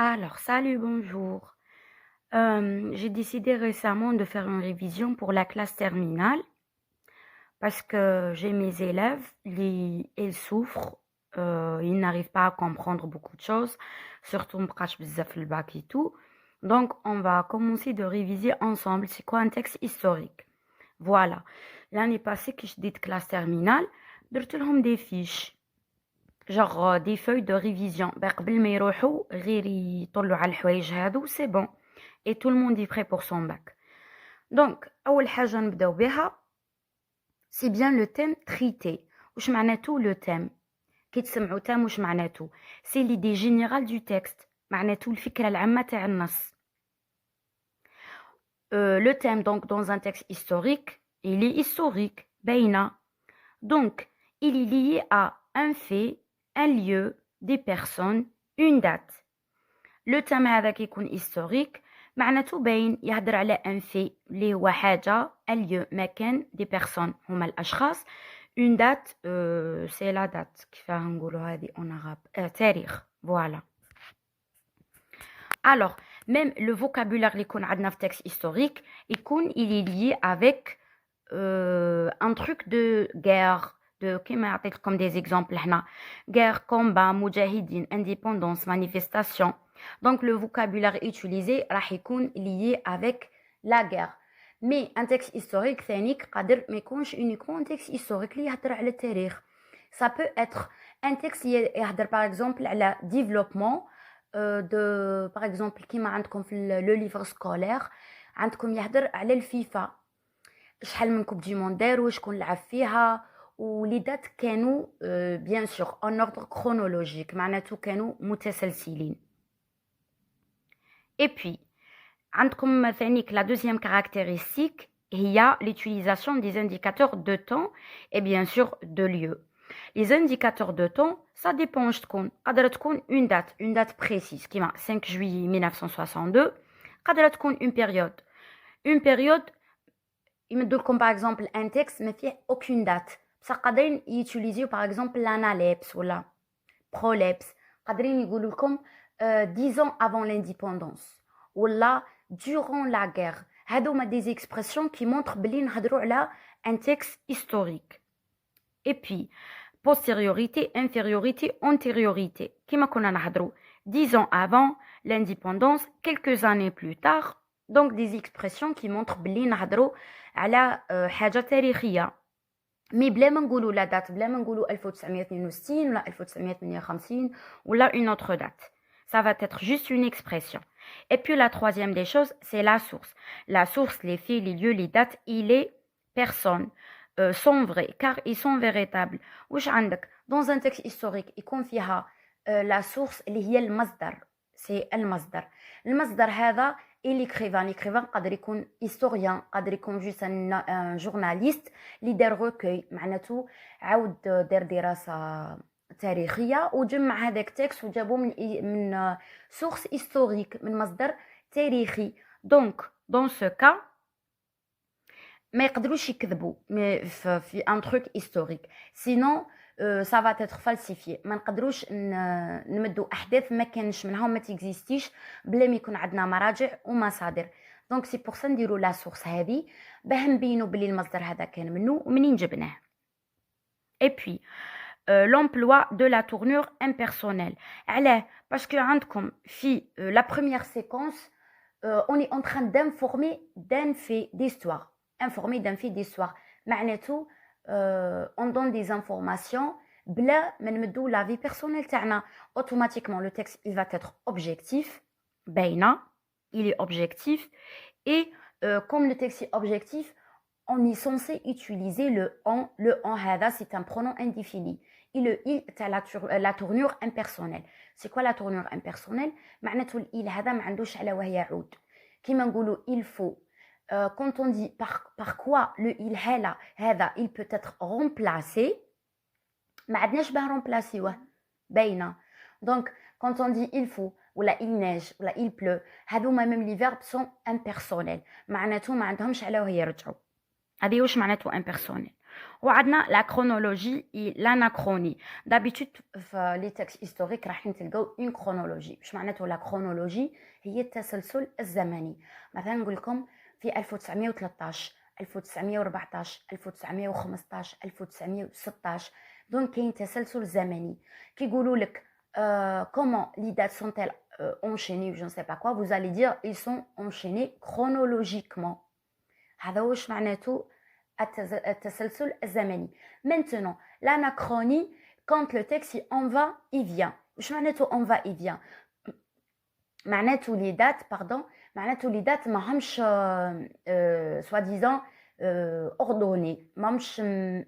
Alors, salut, bonjour. J'ai décidé récemment de faire une révision pour la classe terminale parce que j'ai mes élèves, ils souffrent, ils n'arrivent pas à comprendre beaucoup de choses, surtout مبقاش بزاف في الباك et tout. Donc, on va commencer de réviser ensemble. C'est quoi un texte historique? Voilà. L'année passée, quand j'ai dit classe terminale, درت لهم des fiches. Genre des feuilles de révision. Ben, قبل ما يروحوا غير يطلعوا على الحوايج هادو c'est bon. Et tout le monde est prêt pour son bac. Donc, أول حاجة نبداو بها c'est bien le thème traité. واش معناته le thème؟ كي تسمعوا thème واش معناته؟ C'est l'idée générale du texte. معناته الفكرة العامة تاع النص. Le thème donc dans un texte historique, il est historique, باينة. Donc, il est lié à un fait, un lieu, des personnes, une date. Le thème هذا كيكون historique معناته باين يهدر على ان في اللي هو حاجة un lieu مكان des personnes هما الأشخاص une date c'est la date كيفاه نقولوا هذه en arabe تاريخ voilà. Alors même le vocabulaire اللي يكون عندنا في texte historique يكون il est lié avec un truc de guerre de كيما يعطيكم des exemples هنا guerre combat مجاهدين indépendance manifestation. Donc le vocabulaire utilisé راح يكون lié avec la guerre. Mais un texte historique ثاني قادر ما يكونش uniquement un texte historique اللي يهضر على التاريخ. Ça peut être un texte يهضر par exemple على développement de par exemple كيما عندكم في le livre scolaire عندكم يهضر على الفيفا شحال من كوب دي موند داروا شكون لعب فيها ولي دات كانوا بيان سور en ordre chronologique معناته كانوا متسلسلين. Et puis, عندكم ثانيك la deuxième caractéristique هي l'utilisation des indicateurs de temps et bien sûr de lieu. Les indicateurs de temps, ça dépend واش تكون. قادرة تكون une date précise كيما 5 juillet 1962. قادرة تكون une période. Une période يمدوا لكم par exemple un texte ما فيه aucune date. بصح قادرين يutiliser par exemple l'analepse ولا prolepse. قادرين يقولوا لكم 10 ans avant l'indépendance ou là durant la guerre. هادو des expressions qui montrent بلي نهضروا على un texte historique. Et puis postériorité, infériorité, antériorité كيما كنا نهضروا 10 ans avant l'indépendance, quelques années plus tard. Donc des expressions qui montrent بلي نهضروا على حاجة تاريخية. مي بلا ما نقولوا لا دات بلا ما نقولوا 1962 ولا 1958 ولا une autre date. Ça va être juste une expression. Et puis la troisième des choses, c'est la source. La source, les faits, les lieux, les dates et les personnes sont vrais car ils sont véritables. واش عندك dans un texte historique يكون فيها la source اللي هي المصدر. C'est المصدر. المصدر هذا l'écrivain قادر يكون historien قادر يكون juste un journaliste اللي دار recueil معناته عاود دار دراسة تاريخية وجمع هذاك تكست وجابوه من source historique من مصدر تاريخي. Donc dans ce cas ما يقدروش يكذبوا في un truc historique sinon ça va être falsifié. ما نقدروش نمدوا احداث ما كانش منها وما تيزيستيش بلا ما يكون عندنا مراجع ومصادر. دونك سي بور سا نديروا لا سورس هذه باه نبينوا بلي المصدر هذا كان منه ومنين جبناه. Et puis l'emploi de la tournure impersonnelle. علاه باسكو عندكم في la première séquence on est en train d'informer d'un fait d'histoire. Informer d'un fait d'histoire معناته on donne des informations بلا ما نمدو la vie personnelle تاعنا. Automatiquement le texte il va être objectif باينة il est objectif et comme le texte est objectif on est censé utiliser le on هذا c'est un pronom indéfini et le il تاع la tournure impersonnelle. C'est quoi la tournure impersonnelle؟ معناته il هذا ما عندوش على وهي يعود كيما نقولوا il faut. Quand on dit par quoi le il هذا il peut être remplacé ما عندناش باه remplacer باينه. Donc quand on dit il faut ولا il neige ولا il pleut هذوما même les verbes sont impersonnels معناته ما عندهمش على وهي يرجعوا. هذه واش معناته impersonnel. وعندنا la chronologie et l'anachronie. D'habitude في les textes historiques راح نلقاو une chronologie. باش معناته la chronologie هي التسلسل الزمني. مثلا نقول لكم في 1913 1914 1915 1916 دونك كاين تسلسل زمني كيقولوا لك comment les dates sont-elles enchaînées, je ne sais pas quoi, vous allez dire ils sont enchaînés chronologiquement. هذا واش معناته التسلسل الزمني. Maintenant, l'anachronie, quand le texte il en va, il vient. واش معناته en va, il vient. معناته les dates, pardon, معناته les dates ماهمش soi-disant ordonnées, ماهمش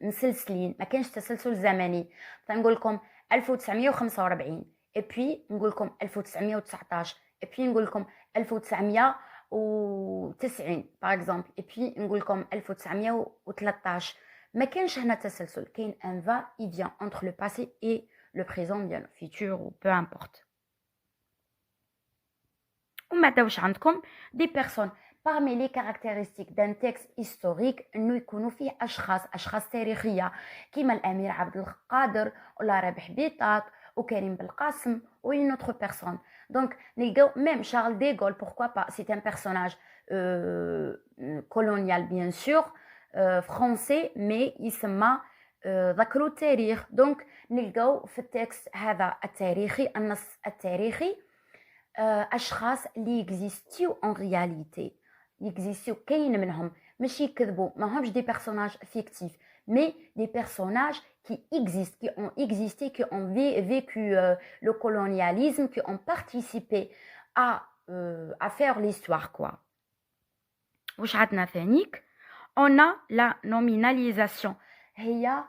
مسلسلين، ما كاينش تسلسل زمني. تنقول لكم 1945 et puis نقول لكم 1919 et puis نقول لكم 1990 par exemple et puis نقول لكم 1913. ما كاينش هنا تسلسل، كاين un va et vient entre le passé et le présent bien le futur ou peu importe. وماذا واش عندكم des personnes parmi les caractéristiques d'un texte historique انه يكونوا فيه اشخاص تاريخيه كيما الامير عبد القادر ولا رابح بيطاط وكريم بالقاسم ou une autre personne. Donc même Charles de Gaulle, pourquoi pas, c'est un personnage colonial bien sûr, français, mais يسمى ذكروا التاريخ. donc نلقاو في التكست هذا التاريخي النص التاريخي اشخاص اللي يكزيستيو en réalité يكزيستيو كاين منهم ماشي يكذبوا ماهمش دي بيرسوناج فيكتيف mais des personnages qui existent, qui ont existé, qui ont vécu le colonialisme, qui ont participé à faire l'histoire quoi. واش عندنا ثانيك on a la nominalisation هي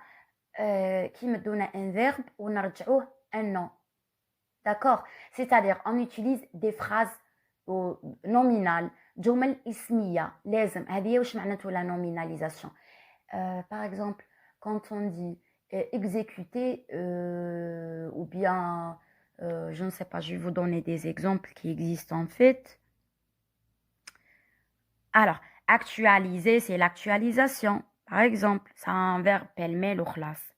كيما دونا un verbe ونرجعوه un nom. D'accord, c'est-à-dire on utilise des phrases nominales جمل اسمية لازم. هذه واش معناته la nominalisation. Par exemple, quand on dit exécuter ou bien, je ne sais pas, je vais vous donner des exemples qui existent en fait. Alors, actualiser, c'est l'actualisation. Par exemple, c'est un verbe pêle-mêle ou خلاص.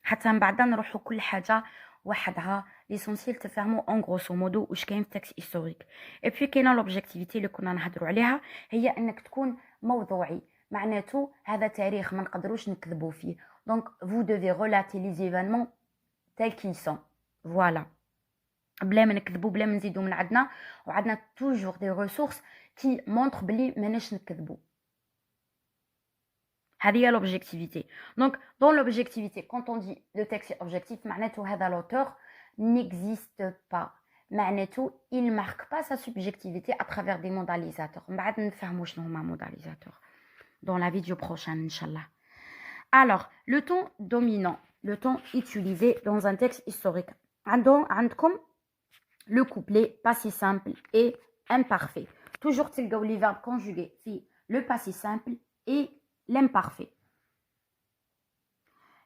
حتى من بعد نروحوا كل حاجة وحدها l'essentiel تفهموا en grosso modo واش كاين في texte historique. Et puis كاينه l'objectivité اللي كنا نهضروا عليها هي انك تكون موضوعي. معناته هذا تاريخ ما نقدروش نكذبوا فيه. Donc vous devez relater les événements tels qu'ils sont. Voilà. بلا ما نكذبوا بلا ما نزيدوا من عندنا وعندنا toujours des ressources qui montrent بلي ماناش نكذبوا. هذه هي l'objectivité. Donc dans l'objectivité quand on dit le texte est objectif معناته هذا l'auteur n'existe pas. معناته il marque pas sa subjectivité à travers des modalisateurs. من بعد نفهموا شنو هما modalisateurs dans la vidéo prochaine, Inch'Allah. Alors, le ton dominant, le ton utilisé dans un texte historique. عندكم le couplet passé simple et imparfait. Toujours تلقاو les verbes conjugués في le passé simple et l'imparfait.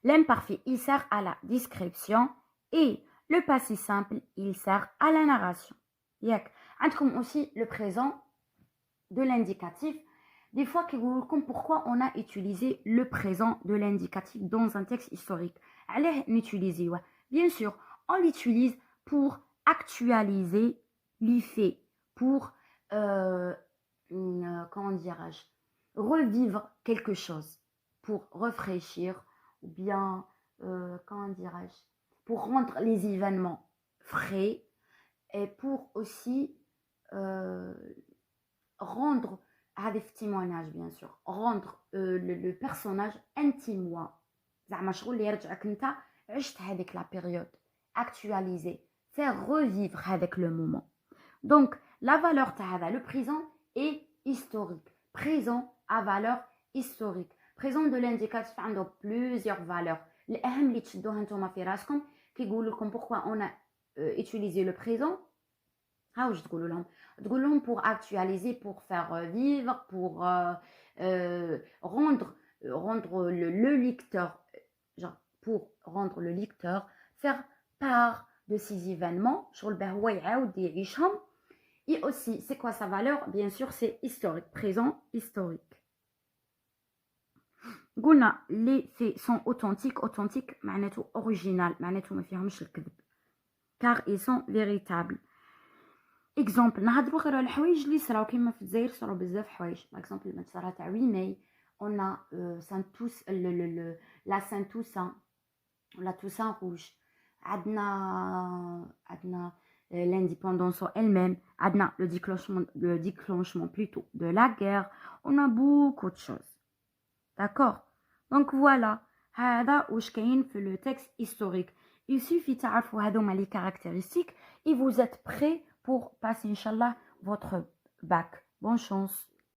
L'imparfait, il sert à la description et le passé simple, il sert à la narration. ياك عندكم aussi le présent de l'indicatif. Des fois, pourquoi on a utilisé le présent de l'indicatif dans un texte historique. Allez l'utiliser. Bien sûr, on l'utilise pour actualiser les faits, pour, comment dirais-je, revivre quelque chose, pour rafraîchir, ou bien, comment dirais-je, pour rendre les événements frais, et pour aussi rendre هذا témoignage bien sûr rendre le personnage intime زعما شغل اللي يرجعك انت عشت هذيك la période actualiser faire revivre avec le moment. Donc la valeur تاع هذا le présent est historique. Présent à valeur historique. Présent de l'indicatif عنده plusieurs valeurs. الأهم اللي تشدوها نتوما في راسكم كيقولوا لكم pourquoi on a utilisé le présent. واش تقولوا لهم pour actualiser, pour faire vivre, pour rendre le lecteur, genre pour rendre le lecteur faire part de ces événements شغل باه هو يعاود يعيشهم. Et aussi c'est quoi sa valeur? Bien sûr c'est historique, présent historique. قلنا les faits sont authentiques. Authentique معناته original, معناته ما فيهمش الكذب, car ils sont véritables. exemple, نهضروا غير على الحوايج اللي صراو كيما في الجزائر صراو بزاف حوايج. par exemple المسرة تاع 8 ماي, on a la Saint-Toussaint, la Toussaint rouge, عندنا l'indépendance elle-même, عندنا le déclenchement plutôt de la guerre. On a beaucoup de choses, d'accord. Donc voilà, هذا واش كاين في le texte historique. Il suffit تعرفوا هذوما les caractéristiques et vous êtes prêts pour passer inchallah votre bac. Bonne chance.